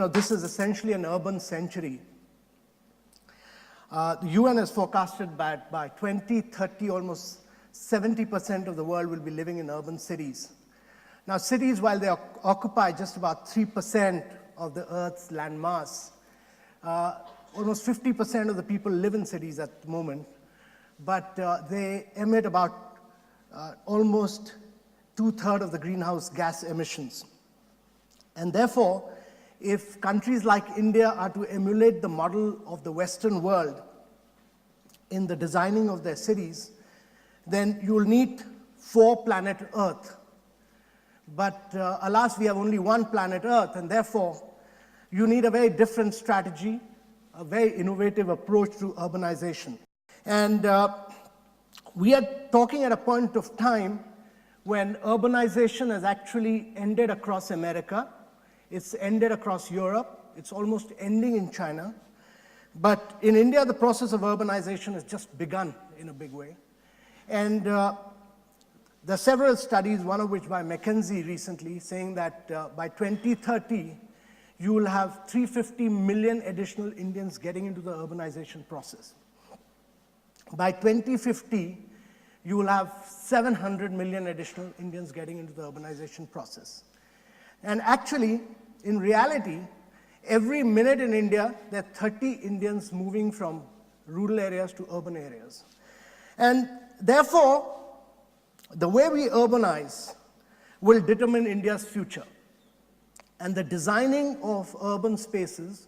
this is essentially an urban century. The UN has forecasted that by 2030, almost 70% of the world will be living in urban cities. Now, cities, while they occupy just about 3% of the Earth's land mass, almost 50% of the people live in cities at the moment, but they emit about almost 2/3 of the greenhouse gas emissions. And therefore, if countries like India are to emulate the model of the Western world in the designing of their cities, then you will need 4 planet Earth. But alas, we have only 1 planet Earth, and therefore, you need a very different strategy, a very innovative approach to urbanization. And we are talking at a point of time when urbanization has actually ended across America. It's ended across Europe. It's almost ending in China. But in India, the process of urbanization has just begun in a big way. And there are several studies, one of which by McKinsey recently, saying that by 2030, you will have 350 million additional Indians getting into the urbanization process. By 2050, you will have 700 million additional Indians getting into the urbanization process. And actually, in reality, every minute in India, there are 30 Indians moving from rural areas to urban areas. And therefore, the way we urbanize will determine India's future. And the designing of urban spaces,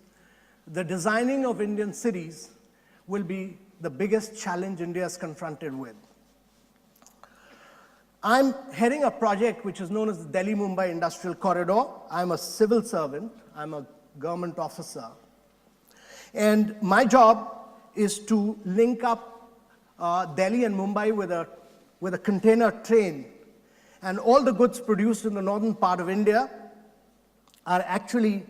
the designing of Indian cities will be the biggest challenge India is confronted with. I'm heading a project which is known as the Delhi-Mumbai Industrial Corridor. I'm a civil servant. I'm a government officer. And my job is to link up Delhi and Mumbai with a container train. And all the goods produced in the northern part of India are actually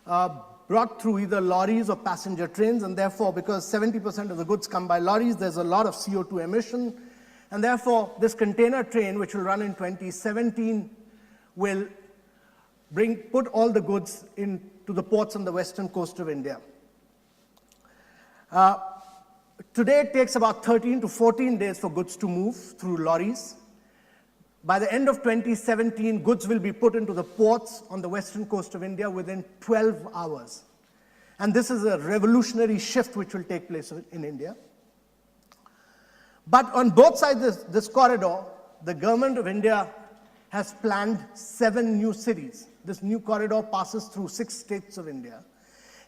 brought through either lorries or passenger trains. And therefore, because 70% of the goods come by lorries, there's a lot of CO2 emission. And therefore, this container train, which will run in 2017, will put all the goods into the ports on the western coast of India. Today, it takes about 13 to 14 days for goods to move through lorries. By the end of 2017, goods will be put into the ports on the western coast of India within 12 hours. And this is a revolutionary shift which will take place in India. But on both sides of this corridor, the government of India has planned 7 new cities. This new corridor passes through 6 states of India.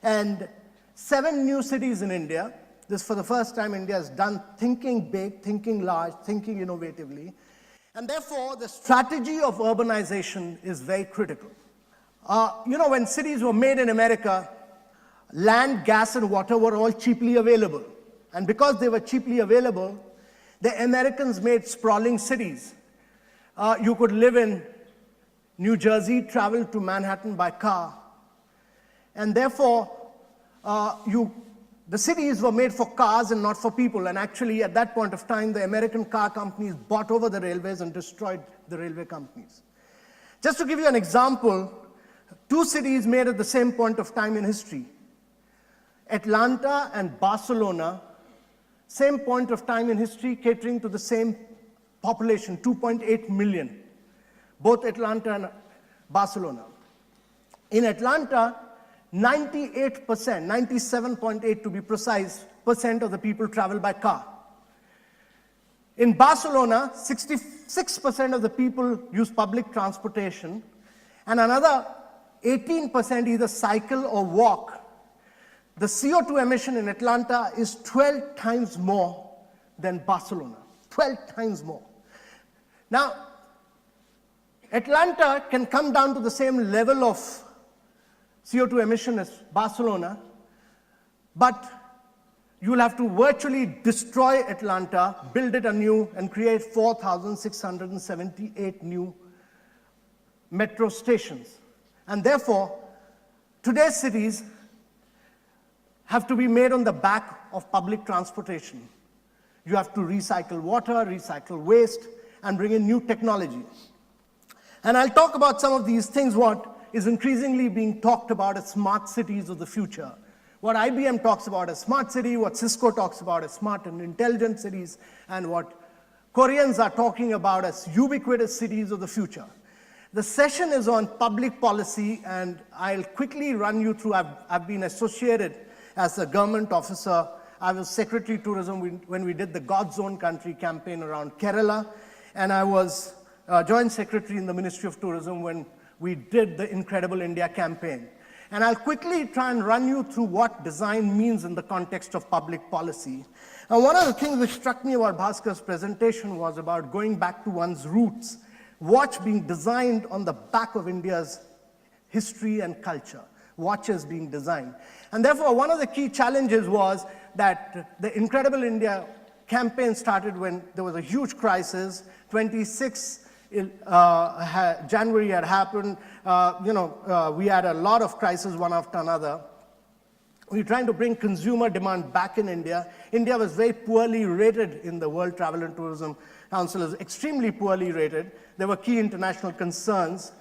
And 7 new cities in India. This, for the first time, India has done thinking big, thinking large, thinking innovatively. And therefore, the strategy of urbanization is very critical. When cities were made in America, land, gas, and water were all cheaply available. And because they were cheaply available, the Americans made sprawling cities. You could live in New Jersey, travel to Manhattan by car. And therefore, the cities were made for cars and not for people. And actually, at that point of time, the American car companies bought over the railways and destroyed the railway companies. Just to give you an example, 2 cities made at the same point of time in history. Atlanta and Barcelona, same point of time in history, catering to the same population, 2.8 million, both Atlanta and Barcelona. In Atlanta, 98%, 97.8 to be precise, % of the people travel by car. In Barcelona, 66% of the people use public transportation, and another 18% either cycle or walk. The CO2 emission in Atlanta is 12 times more than Barcelona, 12 times more. Now, Atlanta can come down to the same level of CO2 emission as Barcelona, but you'll have to virtually destroy Atlanta, build it anew, and create 4,678 new metro stations. And therefore, today's cities have to be made on the back of public transportation. You have to recycle water, recycle waste, and bring in new technology. And I'll talk about some of these things, what is increasingly being talked about as smart cities of the future. What IBM talks about as smart city, what Cisco talks about as smart and intelligent cities, and what Koreans are talking about as ubiquitous cities of the future. The session is on public policy, and I'll quickly run you through. I've been associated as a government officer. I was Secretary Tourism when we did the God's Own Country campaign around Kerala, and I was Joint Secretary in the Ministry of Tourism when we did the Incredible India campaign. And I'll quickly try and run you through what design means in the context of public policy. And one of the things which struck me about Bhaskar's presentation was about going back to one's roots. Watch being designed on the back of India's history and culture. Watches being designed. And therefore, one of the key challenges was that the Incredible India campaign started when there was a huge crisis. 26 January had happened. We had a lot of crises one after another. We were trying to bring consumer demand back in India. India was very poorly rated in the World Travel and Tourism Council. It was extremely poorly rated. There were key international concerns.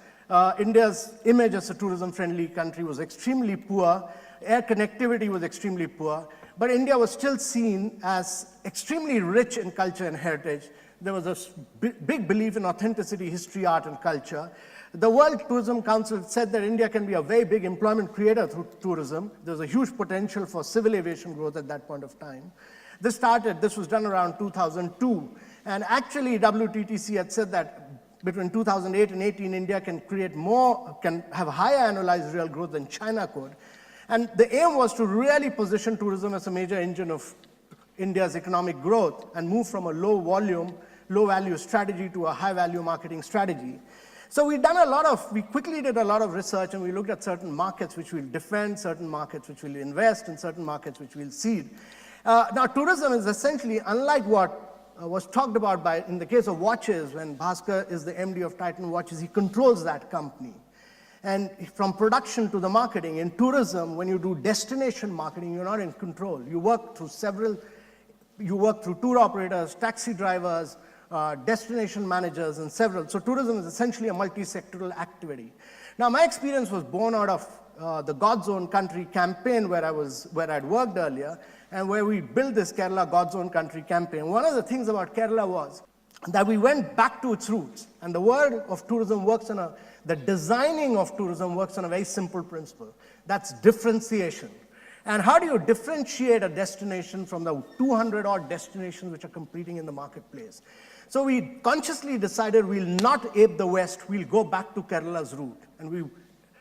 India's image as a tourism-friendly country was extremely poor. Air connectivity was extremely poor. But India was still seen as extremely rich in culture and heritage. There was a big belief in authenticity, history, art, and culture. The World Tourism Council said that India can be a very big employment creator through tourism. There was a huge potential for civil aviation growth at that point of time. This was done around 2002. And actually, WTTC had said that between 2008 and 18, India can have higher annualized real growth than China could. And the aim was to really position tourism as a major engine of India's economic growth and move from a low volume, low value strategy to a high value marketing strategy. So we quickly did a lot of research, and we looked at certain markets which we'll defend, certain markets which we'll invest, and certain markets which we'll seed. Now tourism is essentially, unlike what was talked about in the case of watches, when Bhaskar is the MD of Titan Watches, he controls that company. And from production to the marketing, in tourism, when you do destination marketing, you're not in control. You work through tour operators, taxi drivers, destination managers, and several. So tourism is essentially a multi-sectoral activity. Now, my experience was born out of the God's Own Country campaign where I'd worked earlier, and where we built this Kerala God's Own Country campaign. One of the things about Kerala was that we went back to its roots, and the world of tourism the designing of tourism works on a very simple principle. That's differentiation. And how do you differentiate a destination from the 200-odd destinations which are competing in the marketplace? So we consciously decided we'll not ape the West, we'll go back to Kerala's root. And we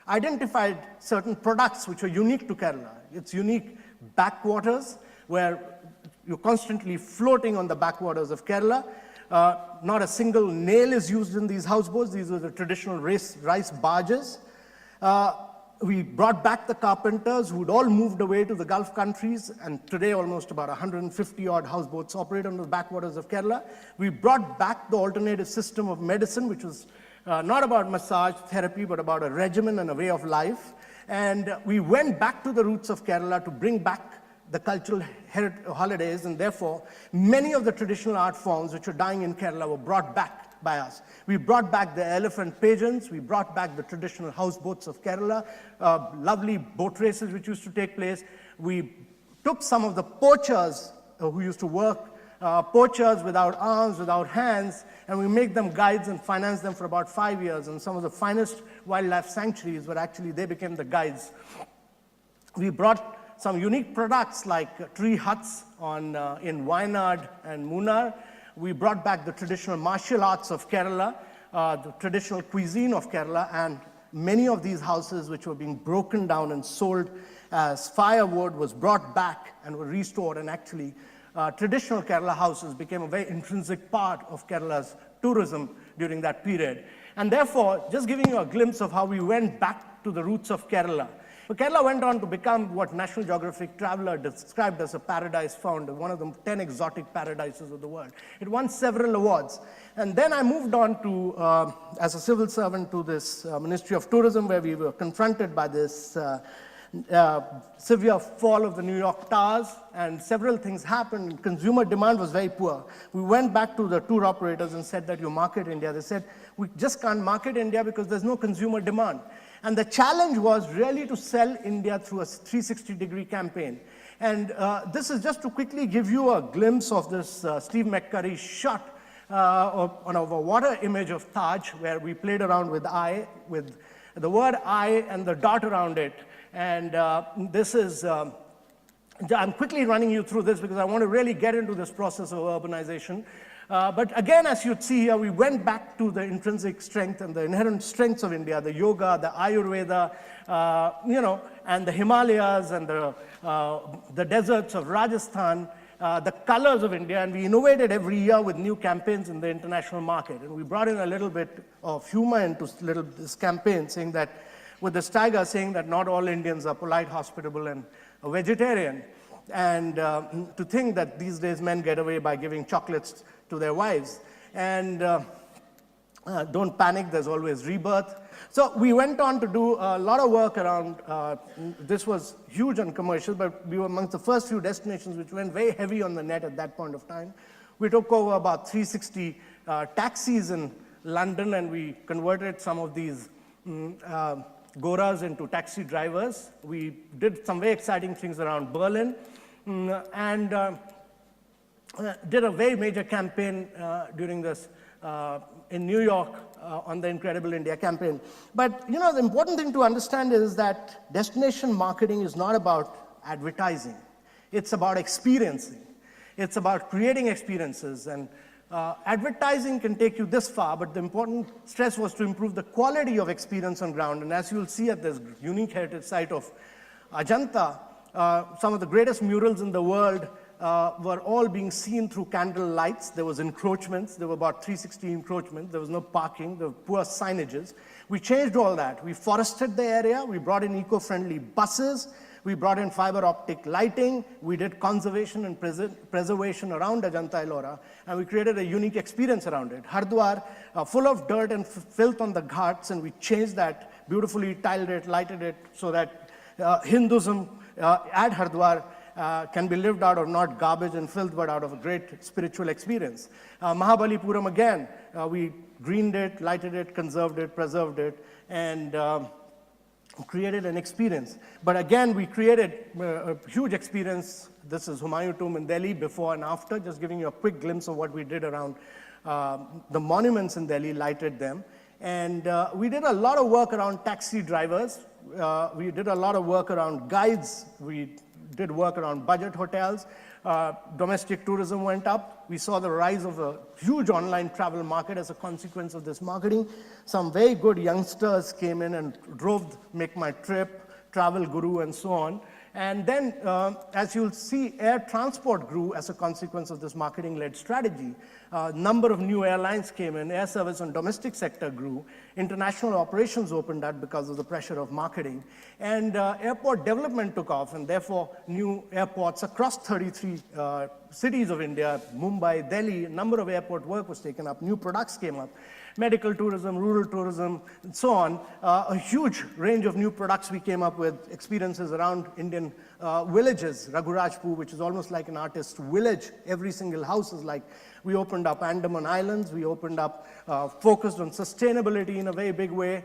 identified certain products which are unique to Kerala. It's unique backwaters, where you're constantly floating on the backwaters of Kerala. Not a single nail is used in these houseboats. These were the traditional rice barges. We brought back the carpenters who'd all moved away to the Gulf countries, and today almost about 150-odd houseboats operate on the backwaters of Kerala. We brought back the alternative system of medicine, which was not about massage therapy, but about a regimen and a way of life. And we went back to the roots of Kerala to bring back the cultural holidays, and therefore many of the traditional art forms which were dying in Kerala were brought back by us. We brought back the elephant pageants, we brought back the traditional houseboats of Kerala, lovely boat races which used to take place. We took some of the poachers who used to work, poachers without arms, without hands, and we make them guides and finance them for about 5 years, and some of the finest wildlife sanctuaries were actually, they became the guides. We brought some unique products like tree huts in Wayanad and Munnar. We brought back the traditional martial arts of Kerala, the traditional cuisine of Kerala, and many of these houses which were being broken down and sold as firewood was brought back and were restored, and actually traditional Kerala houses became a very intrinsic part of Kerala's tourism during that period. And therefore, just giving you a glimpse of how we went back to the roots of Kerala. So Kerala went on to become what National Geographic Traveler described as a paradise found, one of the 10 exotic paradises of the world. It won several awards. And then I moved on to, as a civil servant, to this Ministry of Tourism, where we were confronted by this severe fall of the New York Towers, and several things happened. Consumer demand was very poor. We went back to the tour operators and said that you market India. They said, we just can't market India because there's no consumer demand. And the challenge was really to sell India through a 360-degree campaign. And this is just to quickly give you a glimpse of this Steve McCurry shot on a water image of Taj, where we played around with the word I and the dot around it. And this is, I'm quickly running you through this because I want to really get into this process of urbanization. But again, as you'd see here, we went back to the intrinsic strength and the inherent strengths of India, the yoga, the Ayurveda, and the Himalayas and the deserts of Rajasthan, the colors of India, and we innovated every year with new campaigns in the international market. And we brought in a little bit of humor into this campaign, saying that, with this tiger saying that not all Indians are polite, hospitable, and vegetarian. And to think that these days men get away by giving chocolates to their wives. And don't panic, there's always rebirth. So we went on to do a lot of work around, this was huge and commercial, but we were amongst the first few destinations which went very heavy on the net at that point of time. We took over about 360 taxis in London, and we converted some of these Goras into taxi drivers. We did some very exciting things around Berlin, and did a very major campaign during this in New York on the Incredible India campaign. But the important thing to understand is that destination marketing is not about advertising. It's about experiencing. It's about creating experiences. And advertising can take you this far, but the important stress was to improve the quality of experience on ground. And as you'll see at this unique heritage site of Ajanta, some of the greatest murals in the world were all being seen through candle lights. There was encroachments. There were about 360 encroachments. There was no parking. There were poor signages. We changed all that. We forested the area. We brought in eco-friendly buses. We brought in fiber optic lighting. We did conservation and preservation around Ajanta Ellora, and we created a unique experience around it. Hardwar, full of dirt and filth on the ghats, and we changed that, beautifully tiled it, lighted it, so that Hinduism at Hardwar can be lived out of not garbage and filth, but out of a great spiritual experience. Mahabalipuram, again, we greened it, lighted it, conserved it, preserved it, and created an experience. But again, we created a huge experience. This is Humayun Tomb in Delhi, before and after, just giving you a quick glimpse of what we did around the monuments in Delhi, lighted them. And we did a lot of work around taxi drivers. We did a lot of work around guides. We did work around budget hotels. Domestic tourism went up. We saw the rise of a huge online travel market as a consequence of this marketing. Some very good youngsters came in and drove Make My Trip, Travel Guru, and so on. And then, as you'll see, air transport grew as a consequence of this marketing-led strategy. Number of new airlines came in, air service and domestic sector grew, international operations opened up because of the pressure of marketing, and airport development took off, and therefore new airports across 33 cities of India, Mumbai, Delhi, a number of airport work was taken up, new products came up. Medical tourism, rural tourism, and so on. A huge range of new products we came up with, experiences around Indian villages. Raghurajpur, which is almost like an artist's village. Every single house is like. We opened up Andaman Islands. We opened up, focused on sustainability in a very big way.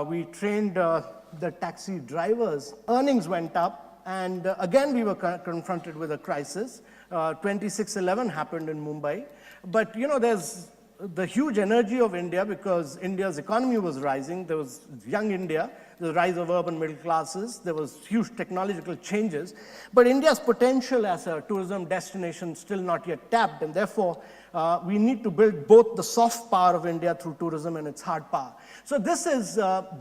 We trained the taxi drivers. Earnings went up. And again, we were confronted with a crisis. 26/11 happened in Mumbai. But, there's the huge energy of India, because India's economy was rising. There was young India, the rise of urban middle classes. There was huge technological changes. But India's potential as a tourism destination still not yet tapped. And therefore, we need to build both the soft power of India through tourism and its hard power. So this is,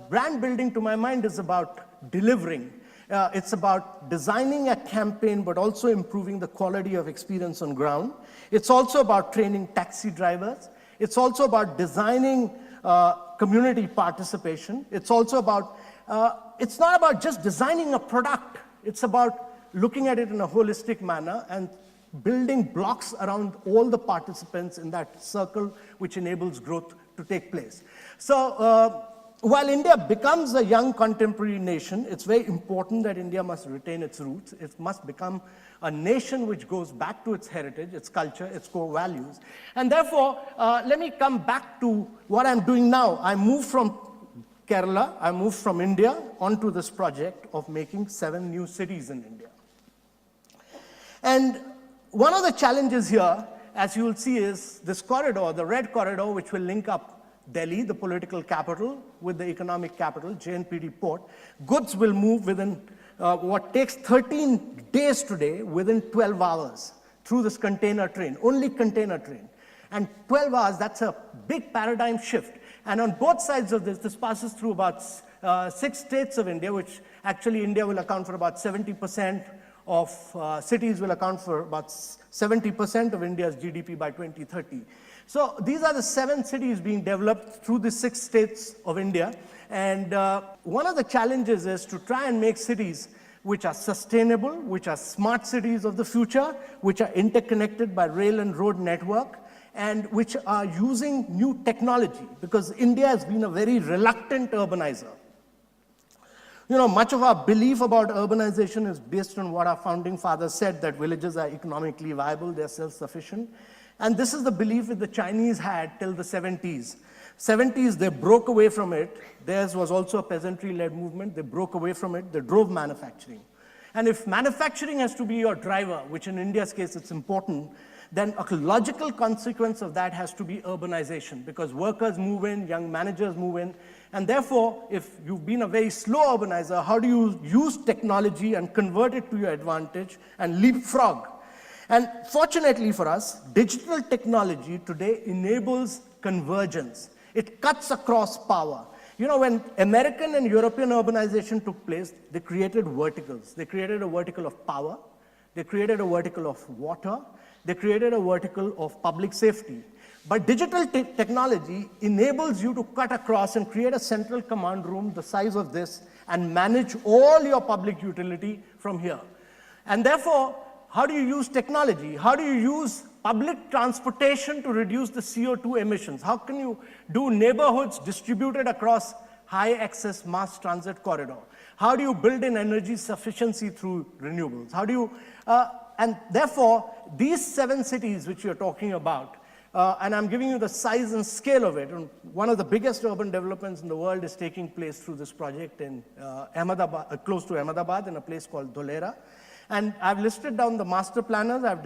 brand building to my mind is about delivering. It's about designing a campaign, but also improving the quality of experience on ground. It's also about training taxi drivers. It's also about designing community participation. It's also about, it's not about just designing a product. It's about looking at it in a holistic manner and building blocks around all the participants in that circle, which enables growth to take place. So while India becomes a young contemporary nation, it's very important that India must retain its roots. It must become a nation which goes back to its heritage, its culture, its core values. And therefore, let me come back to what I'm doing now. I moved from Kerala, I moved from India onto this project of making 7 new cities in India. And one of the challenges here, as you will see, is this corridor, the red corridor, which will link up Delhi, the political capital, with the economic capital, JNPT port. Goods will move within what takes 13 days today, within 12 hours through this container train, only container train. And 12 hours, that's a big paradigm shift. And on both sides of this passes through about 6 states of India, which actually India will account for about 70% of cities will account for about 70% of India's GDP by 2030. So these are the 7 cities being developed through the 6 states of India. And one of the challenges is to try and make cities which are sustainable, which are smart cities of the future, which are interconnected by rail and road network, and which are using new technology, because India has been a very reluctant urbanizer. You know, much of our belief about urbanization is based on what our founding fathers said, that villages are economically viable, they're self-sufficient. And this is the belief that the Chinese had till the 70s. 70s, they broke away from it. Theirs was also a peasantry-led movement. They broke away from it. They drove manufacturing. And if manufacturing has to be your driver, which in India's case it's important, then a logical consequence of that has to be urbanization, because workers move in, young managers move in, and therefore, if you've been a very slow urbanizer, how do you use technology and convert it to your advantage and leapfrog? And fortunately for us, digital technology today enables convergence. It cuts across power. You know, when American and European urbanization took place, they created verticals. They created a vertical of power. They created a vertical of water. They created a vertical of public safety. But digital technology enables you to cut across and create a central command room the size of this and manage all your public utility from here. And therefore, how do you use technology? How do you use public transportation to reduce the CO2 emissions? How can you do neighborhoods distributed across high access mass transit corridor? How do you build in energy sufficiency through renewables? How do you, and therefore, these 7 cities which you're talking about, and I'm giving you the size and scale of it. And one of the biggest urban developments in the world is taking place through this project in Ahmedabad, close to Ahmedabad, in a place called Dholera. And I've listed down the master planners. I've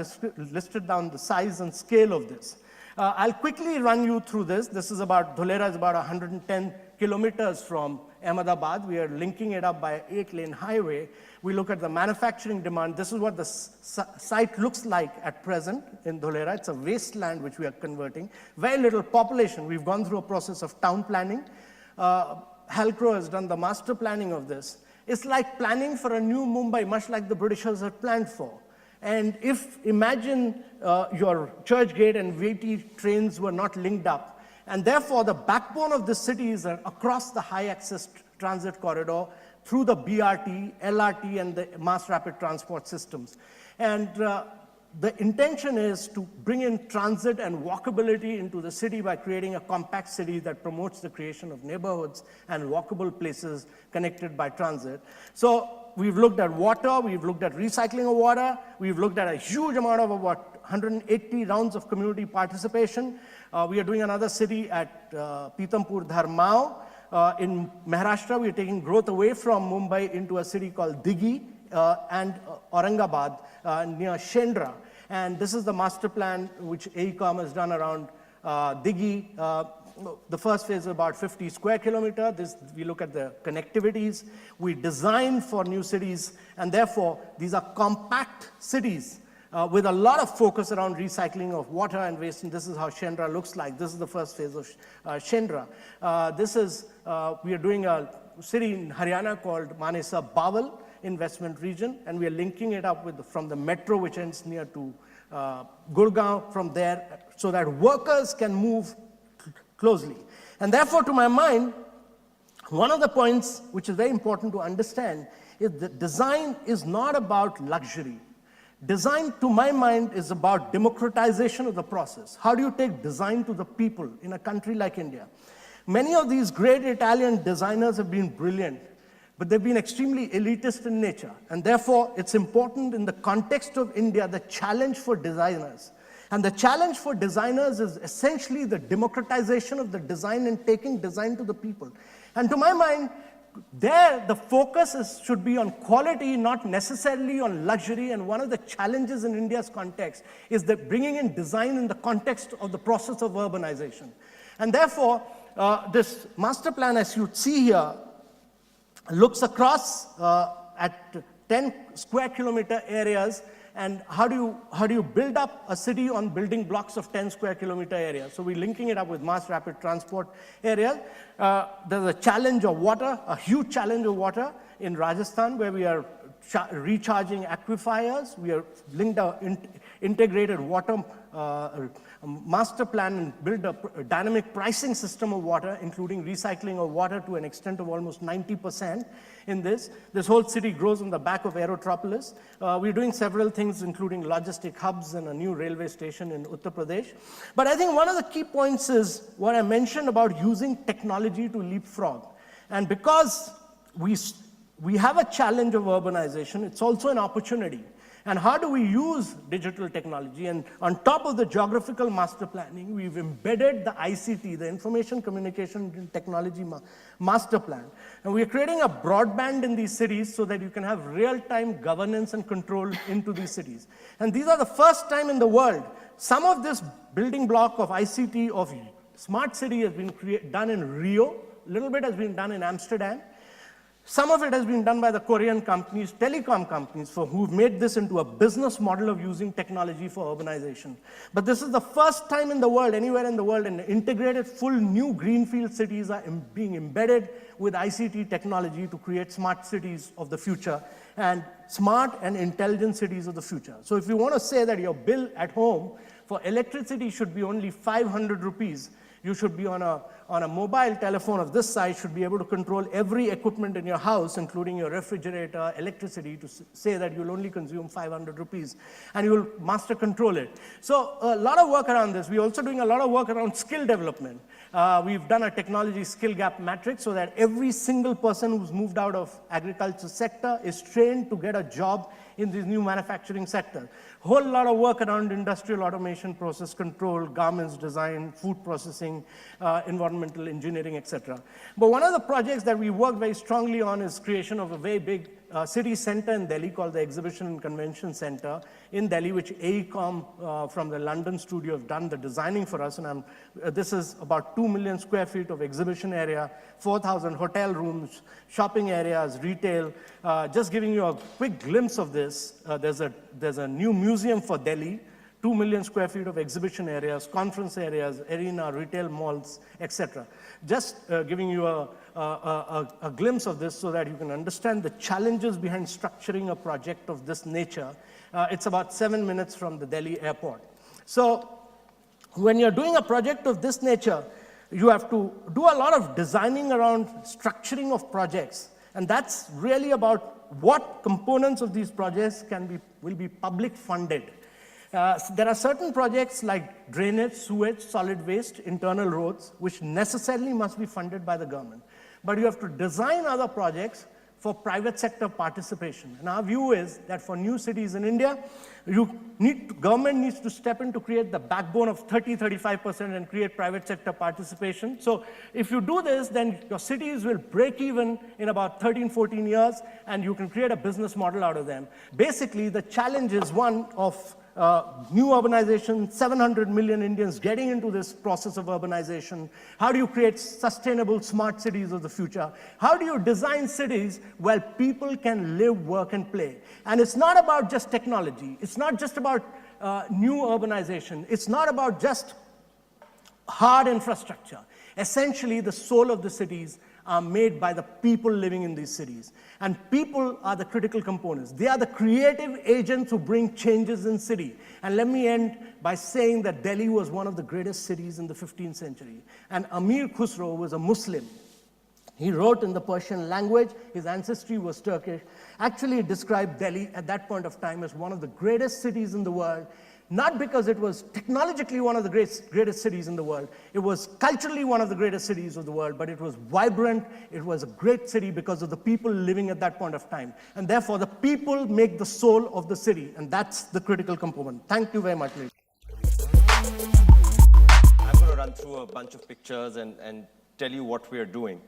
listed down the size and scale of this. I'll quickly run you through this. This is about, Dholera is about 110 kilometers from Ahmedabad. We are linking it up by an 8-lane highway. We look at the manufacturing demand. This is what the site looks like at present in Dholera. It's a wasteland which we are converting. Very little population. We've gone through a process of town planning. Halcro has done the master planning of this. It's like planning for a new Mumbai, much like the Britishers had planned for. And if, imagine your Churchgate and VT trains were not linked up, and therefore the backbone of the city is across the high access transit corridor through the BRT, LRT, and the mass rapid transport systems. And the intention is to bring in transit and walkability into the city by creating a compact city that promotes the creation of neighborhoods and walkable places connected by transit. So we've looked at water, we've looked at recycling of water, we've looked at a huge amount of about 180 rounds of community participation. We are doing another city at Pitampur Dharmao. In Maharashtra, we are taking growth away from Mumbai into a city called Dighi and Aurangabad near Shendra. And this is the master plan which AECOM has done around Dighi. The first phase is about 50 square kilometers. We look at the connectivities. We design for new cities, and therefore, these are compact cities with a lot of focus around recycling of water and waste. And this is how Shendra looks like. This is the first phase of Shendra. We are doing a city in Haryana called Manesar Bawal investment region, and we are linking it up with from the metro, which ends near to Gurgaon from there, so that workers can move closely. And therefore, to my mind, one of the points which is very important to understand is that design is not about luxury. Design, to my mind, is about democratization of the process. How do you take design to the people in a country like India? Many of these great Italian designers have been brilliant, but they've been extremely elitist in nature. And therefore, it's important in the context of India, the challenge for designers. And the challenge for designers is essentially the democratization of the design and taking design to the people. And to my mind, there, the focus should be on quality, not necessarily on luxury. And one of the challenges in India's context is that bringing in design in the context of the process of urbanization. And therefore, this master plan, as you see here, looks across at 10 square kilometer areas. And how do you build up a city on building blocks of 10 square kilometer areas? So we're linking it up with mass rapid transport areas. There's a challenge of water, a huge challenge of water in Rajasthan, where we are recharging aquifers. We are linked our integrated water master plan and build a dynamic pricing system of water, including recycling of water to an extent of almost 90% in this. This whole city grows on the back of Aerotropolis. We're doing several things, including logistic hubs and a new railway station in Uttar Pradesh. But I think one of the key points is what I mentioned about using technology to leapfrog. And because we have a challenge of urbanization, it's also an opportunity. And how do we use digital technology? And on top of the geographical master planning, we've embedded the ICT, the Information Communication and Technology Master Plan. And we're creating a broadband in these cities so that you can have real-time governance and control into these cities. And these are the first time in the world. Some of this building block of ICT, of smart city, has been done in Rio. A little bit has been done in Amsterdam. Some of it has been done by the Korean companies, telecom companies, who've made this into a business model of using technology for urbanization. But this is the first time in the world, anywhere in the world, an integrated, full new greenfield cities are being embedded with ICT technology to create smart cities of the future and smart and intelligent cities of the future. So if you want to say that your bill at home for electricity should be only 500 rupees, you should be on a mobile telephone of this size, should be able to control every equipment in your house, including your refrigerator, electricity, to say that you'll only consume 500 rupees, and you'll master control it. So a lot of work around this. We're also doing a lot of work around skill development. We've done a technology skill gap matrix so that every single person who's moved out of agriculture sector is trained to get a job in this new manufacturing sector. Whole lot of work around industrial automation, process control, garments design, food processing, environmental engineering, etc. But one of the projects that we work very strongly on is creation of a very big city center in Delhi called the Exhibition and Convention Center in Delhi, which AECOM from the London studio have done the designing for us. And this is about 2 million square feet of exhibition area, 4,000 hotel rooms, shopping areas, retail. Just giving you a quick glimpse of this, there's a new museum for Delhi, 2 million square feet of exhibition areas, conference areas, arena, retail malls, etc. Just giving you a glimpse of this so that you can understand the challenges behind structuring a project of this nature. It's about 7 minutes from the Delhi airport. So when you're doing a project of this nature, you have to do a lot of designing around structuring of projects. And that's really about what components of these projects will be public funded. There are certain projects like drainage, sewage, solid waste, internal roads, which necessarily must be funded by the government. But you have to design other projects for private sector participation. And our view is that for new cities in India, government needs to step in to create the backbone of 30-35% and create private sector participation. So if you do this, then your cities will break even in about 13-14 years, and you can create a business model out of them. Basically, the challenge is one of new urbanization, 700 million Indians getting into this process of urbanization. How do you create sustainable, smart cities of the future? How do you design cities where people can live, work, and play? And it's not about just technology. It's not just about new urbanization. It's not about just hard infrastructure. Essentially, the soul of the cities are made by the people living in these cities. And people are the critical components. They are the creative agents who bring changes in city. And let me end by saying that Delhi was one of the greatest cities in the 15th century. And Amir Khusro was a Muslim. He wrote in the Persian language. His ancestry was Turkish. Actually, he described Delhi at that point of time as one of the greatest cities in the world. Not because it was technologically one of the greatest cities in the world. It was culturally one of the greatest cities of the world, but it was vibrant. It was a great city because of the people living at that point of time. And therefore, the people make the soul of the city, and that's the critical component. Thank you very much, ladies. I'm going to run through a bunch of pictures and tell you what we are doing.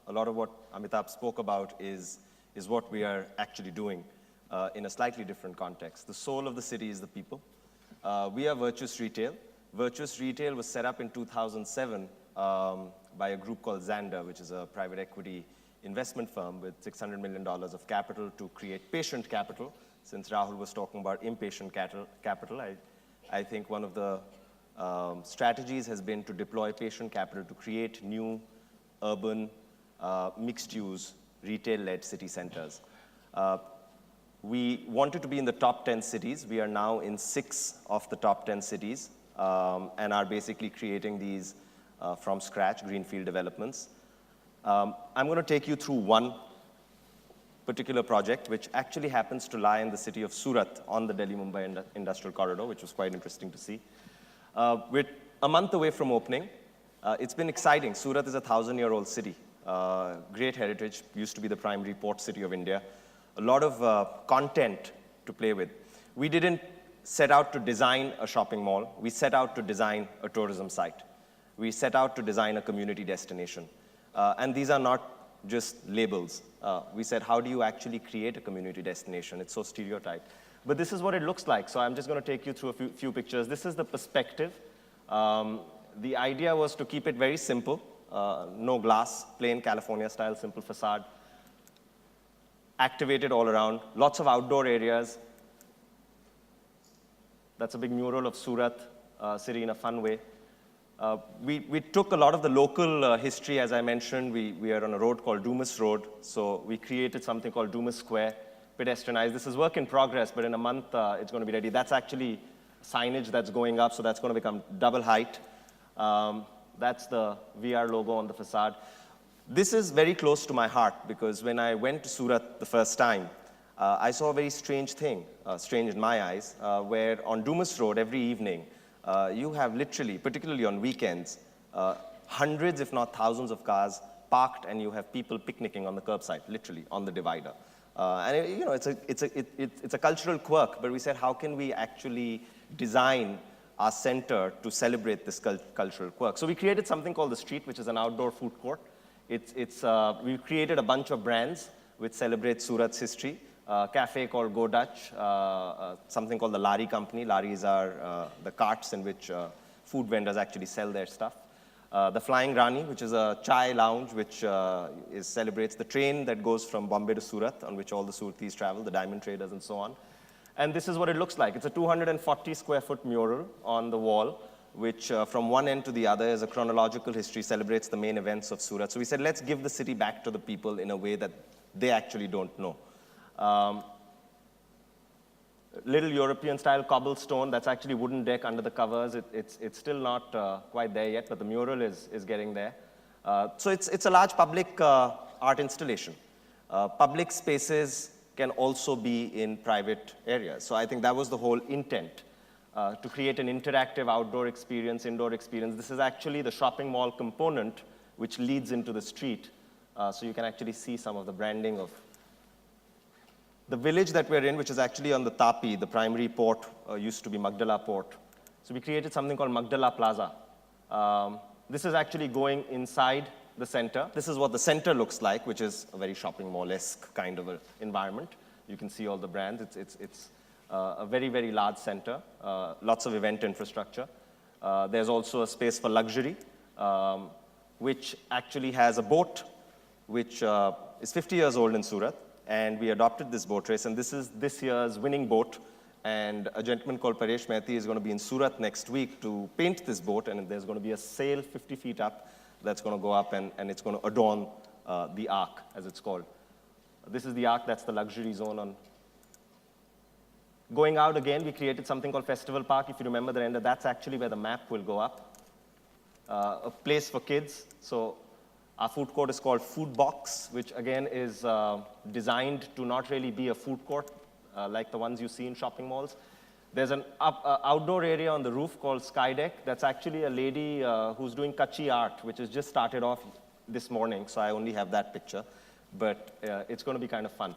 a lot of what Amitabh spoke about is what we are actually doing in a slightly different context. The soul of the city is the people. We are Virtuous Retail. Virtuous Retail was set up in 2007 by a group called Xander, which is a private equity investment firm with $600 million of capital to create patient capital. Since Rahul was talking about impatient capital, I think one of the strategies has been to deploy patient capital to create new urban, mixed-use, retail-led city centers. We wanted to be in the top 10 cities. We are now in 6 of the top 10 cities and are basically creating these from scratch, greenfield developments. I'm going to take you through one particular project, which actually happens to lie in the city of Surat on the Delhi-Mumbai Industrial Corridor, which was quite interesting to see. We're a month away from opening. It's been exciting. Surat is a 1,000-year-old city. Great heritage, used to be the primary port city of India. A lot of content to play with. We didn't set out to design a shopping mall. We set out to design a tourism site. We set out to design a community destination. And these are not just labels. We said, how do you actually create a community destination? It's so stereotyped. But this is what it looks like. So I'm just going to take you through a few pictures. This is the perspective. The idea was to keep it very simple. No glass, plain California-style, simple facade. Activated all around. Lots of outdoor areas. That's a big mural of Surat city in a fun way. We took a lot of the local history, as I mentioned. We are on a road called DUMAS Road. So we created something called DUMAS Square, pedestrianized. This is work in progress, but in a month, it's going to be ready. That's actually signage that's going up, so that's going to become double height. That's the VR logo on the facade. This is very close to my heart, because when I went to Surat the first time, I saw a very strange thing, strange in my eyes, where on DUMAS Road every evening, you have literally, particularly on weekends, hundreds, if not thousands of cars parked, and you have people picnicking on the curbside, literally, on the divider. And it's a cultural quirk, but we said, how can we actually design our center to celebrate this cultural quirk? So we created something called The Street, which is an outdoor food court. We've created a bunch of brands which celebrate Surat's history. Cafe called Go Dutch, something called the Lari Company. Laris are the carts in which food vendors actually sell their stuff. The Flying Rani, which is a chai lounge, which celebrates the train that goes from Bombay to Surat, on which all the Suratis travel, the diamond traders and so on. And this is what it looks like. It's a 240 square foot mural on the wall, which from one end to the other is a chronological history, celebrates the main events of Surat. So we said, let's give the city back to the people in a way that they actually don't know. Little European-style cobblestone, that's actually wooden deck under the covers. It's still not quite there yet, but the mural is getting there. So it's a large public art installation. Public spaces can also be in private areas. So I think that was the whole intent, to create an interactive outdoor experience, indoor experience. This is actually the shopping mall component, which leads into the street. So you can actually see some of the branding of the village that we're in, which is actually on the Tapi. The primary port used to be Magdala Port. So we created something called Magdala Plaza. This is actually going inside the center. This is what the center looks like, which is a very shopping mall-esque kind of an environment. You can see all the brands. It's a very, very large center, lots of event infrastructure. There's also a space for luxury, which actually has a boat, which is 50 years old in Surat. And we adopted this boat race, and this is this year's winning boat. And a gentleman called Paresh Mehti is going to be in Surat next week to paint this boat, and there's going to be a sail 50 feet up that's going to go up, and it's going to adorn the Arc, as it's called. This is the Arc, that's the luxury zone on. Going out again, we created something called Festival Park. If you remember the render, that's actually where the map will go up. A place for kids. So our food court is called Food Box, which again is designed to not really be a food court like the ones you see in shopping malls. There's an outdoor area on the roof called Sky Deck. That's actually a lady who's doing Kachi art, which has just started off this morning, so I only have that picture. But it's going to be kind of fun.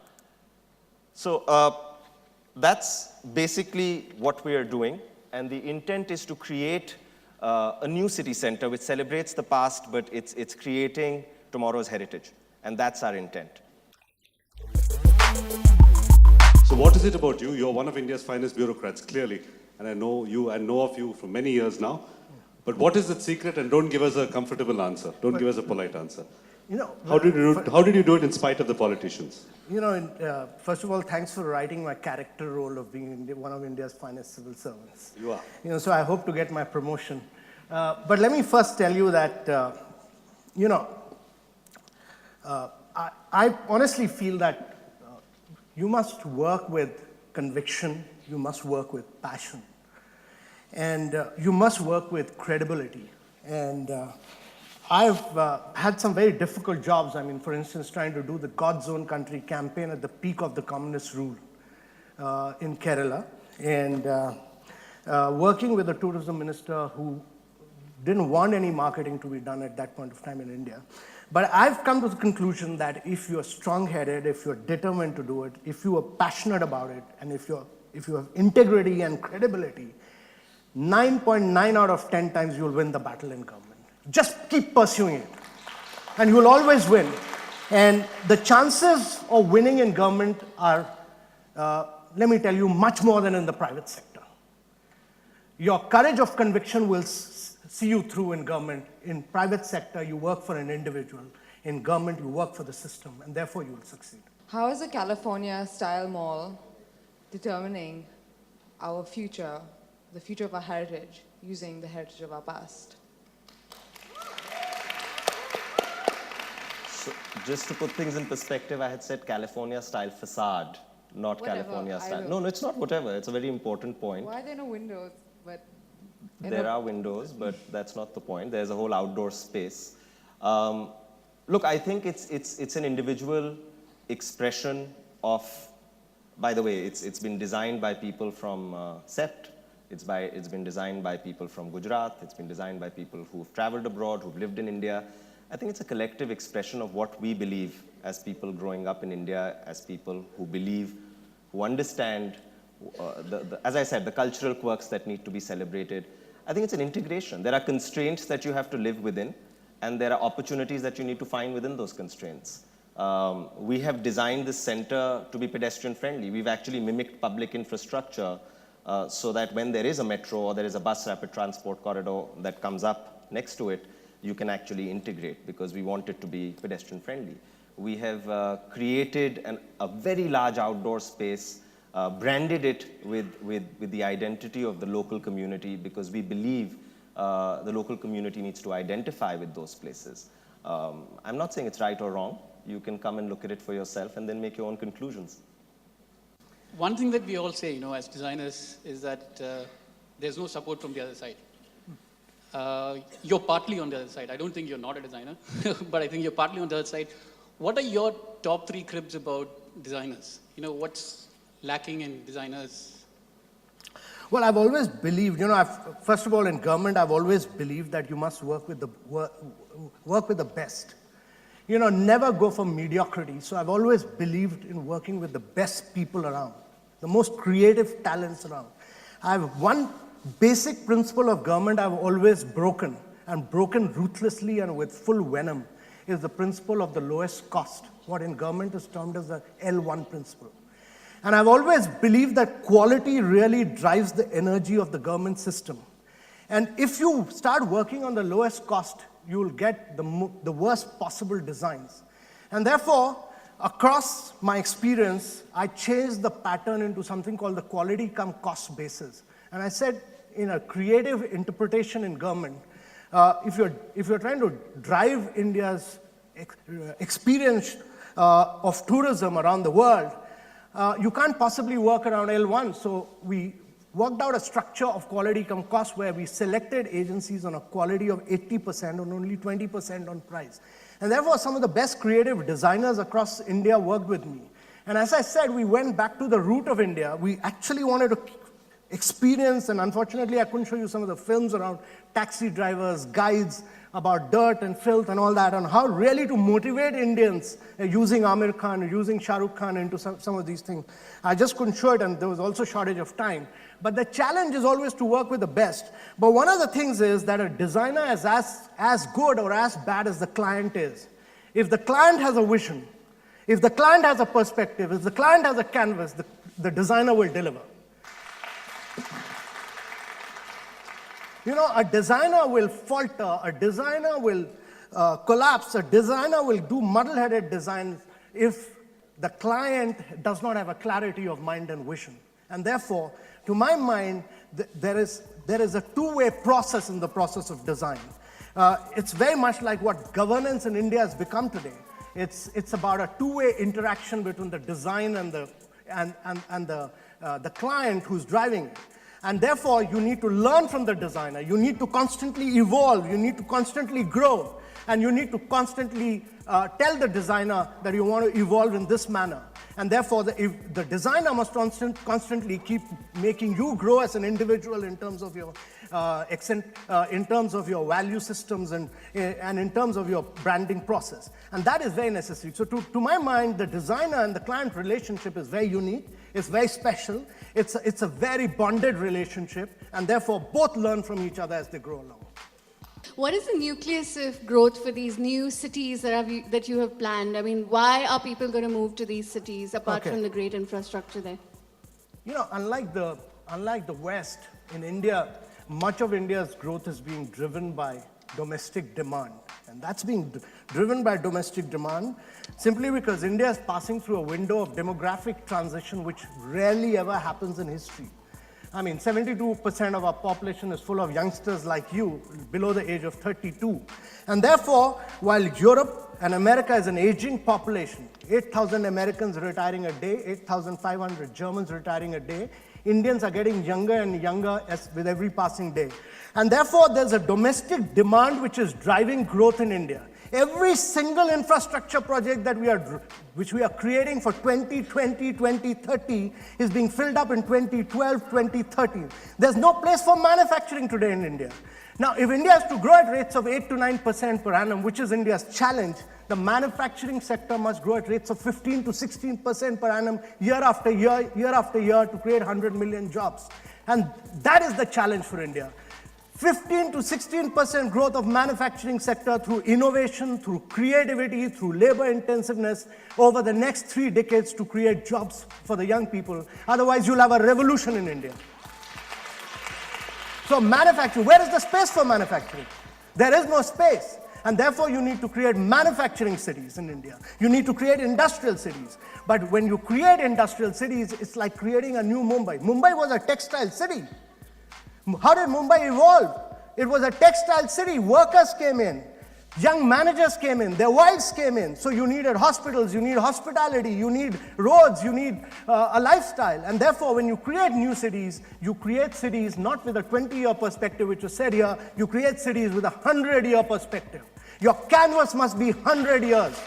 So that's basically what we are doing. And the intent is to create a new city center which celebrates the past, but it's creating tomorrow's heritage. And that's our intent. So what is it about you? You're one of India's finest bureaucrats, clearly. And I know you and know of you for many years now. But what is that secret? And don't give us a comfortable answer. Don't give us a polite answer. You know, How did you do it in spite of the politicians? You know, first of all, thanks for writing my character role of being one of India's finest civil servants. You are. You know, so I hope to get my promotion. But let me first tell you that, you know, I honestly feel that you must work with conviction, you must work with passion, and you must work with credibility. And I've had some very difficult jobs. I mean, for instance, trying to do the God's Own Country campaign at the peak of the communist rule in Kerala, and working with the tourism minister who didn't want any marketing to be done at that point of time in India. But I've come to the conclusion that if you're strong-headed, if you're determined to do it, if you are passionate about it, and if you have integrity and credibility, 9.9 out of 10 times you'll win the battle in government. Just keep pursuing it, and you'll always win. And the chances of winning in government are, let me tell you, much more than in the private sector. Your courage of conviction will see you through in government. In private sector, you work for an individual. In government, you work for the system, and therefore you will succeed. How is a California-style mall determining our future, the future of our heritage, using the heritage of our past? So just to put things in perspective, I had said California-style facade, not Whatever, California-style. I No, it's not whatever. It's a very important point. Why are there no windows? But There are windows, but that's not the point. There's a whole outdoor space. Look, I think it's an individual expression of, by the way, it's been designed by people from SEPT. It's been designed by people from Gujarat. It's been designed by people who've traveled abroad, who've lived in India. I think it's a collective expression of what we believe as people growing up in India, as people who believe, who understand, as I said, the cultural quirks that need to be celebrated. I think it's an integration. There are constraints that you have to live within, and there are opportunities that you need to find within those constraints. We have designed this center to be pedestrian friendly. We've actually mimicked public infrastructure so that when there is a metro or there is a bus rapid transport corridor that comes up next to it, you can actually integrate, because we want it to be pedestrian friendly. We have created a very large outdoor space, branded it with the identity of the local community, because we believe the local community needs to identify with those places. I'm not saying it's right or wrong. You can come and look at it for yourself and then make your own conclusions. One thing that we all say, as designers, is that there's no support from the other side. You're partly on the other side. I don't think you're not a designer, but I think you're partly on the other side. What are your top 3 cribs about designers? What's lacking in designers? Well, I've always believed, first of all, in government, I've always believed that you must work with the best. Never go for mediocrity. So I've always believed in working with the best people around, the most creative talents around. I have one basic principle of government I've always broken, and broken ruthlessly and with full venom, is the principle of the lowest cost, what in government is termed as the L1 principle. And I've always believed that quality really drives the energy of the government system. And if you start working on the lowest cost, you will get the worst possible designs. And therefore, across my experience, I changed the pattern into something called the quality come cost basis. And I said, in a creative interpretation in government, if you're trying to drive India's experience of tourism around the world, you can't possibly work around L1. So we worked out a structure of quality come cost where we selected agencies on a quality of 80% and only 20% on price. And therefore, some of the best creative designers across India worked with me. And as I said, we went back to the root of India. We actually wanted to experience, and unfortunately, I couldn't show you some of the films around taxi drivers, guides, about dirt and filth and all that, and how really to motivate Indians using Amir Khan, using Shah Rukh Khan into some of these things. I just couldn't show it, and there was also shortage of time. But the challenge is always to work with the best. But one of the things is that a designer is as good or as bad as the client is. If the client has a vision, if the client has a perspective, if the client has a canvas, the designer will deliver. You know, a designer will falter, a designer will collapse, a designer will do muddle-headed designs if the client does not have a clarity of mind and vision. And therefore, to my mind, there is a two-way process in the process of design. It's very much like what governance in India has become today. It's about a two-way interaction between the design and the client who's driving it. And therefore, you need to learn from the designer. You need to constantly evolve. You need to constantly grow. And you need to constantly tell the designer that you want to evolve in this manner. And therefore, the designer must constantly keep making you grow as an individual in terms of your in terms of your value systems and in terms of your branding process. And that is very necessary. So to my mind, the designer and the client relationship is very unique. It's very special. It's a very bonded relationship. And therefore, both learn from each other as they grow along. What is the nucleus of growth for these new cities that you have planned? I mean, why are people going to move to these cities apart from the great infrastructure there? You know, unlike the West, in India, much of India's growth is being driven by domestic demand. And that's being driven by domestic demand simply because India is passing through a window of demographic transition which rarely ever happens in history. I mean, 72% of our population is full of youngsters like you, below the age of 32. And therefore, while Europe and America is an aging population, 8,000 Americans retiring a day, 8,500 Germans retiring a day, Indians are getting younger and younger with every passing day. And therefore, there's a domestic demand which is driving growth in India. Every single infrastructure project that which we are creating for 2020, 2030 is being filled up in 2012, 2013. There's no place for manufacturing today in India. Now, if India has to grow at rates of 8 to 9% per annum, which is India's challenge, the manufacturing sector must grow at rates of 15 to 16% per annum year after year to create 100 million jobs. And that is the challenge for India. 15 to 16% growth of manufacturing sector through innovation, through creativity, through labor intensiveness over the next 3 decades to create jobs for the young people. Otherwise, you'll have a revolution in India. So manufacturing, where is the space for manufacturing? There is no space. And therefore, you need to create manufacturing cities in India. You need to create industrial cities. But when you create industrial cities, it's like creating a new Mumbai. Mumbai was a textile city. How did Mumbai evolve? It was a textile city. Workers came in. Young managers came in. Their wives came in. So you needed hospitals, you need hospitality, you need roads, you need a lifestyle. And therefore, when you create new cities, you create cities not with a 20-year perspective, which was said here. You create cities with a 100-year perspective. Your canvas must be 100 years.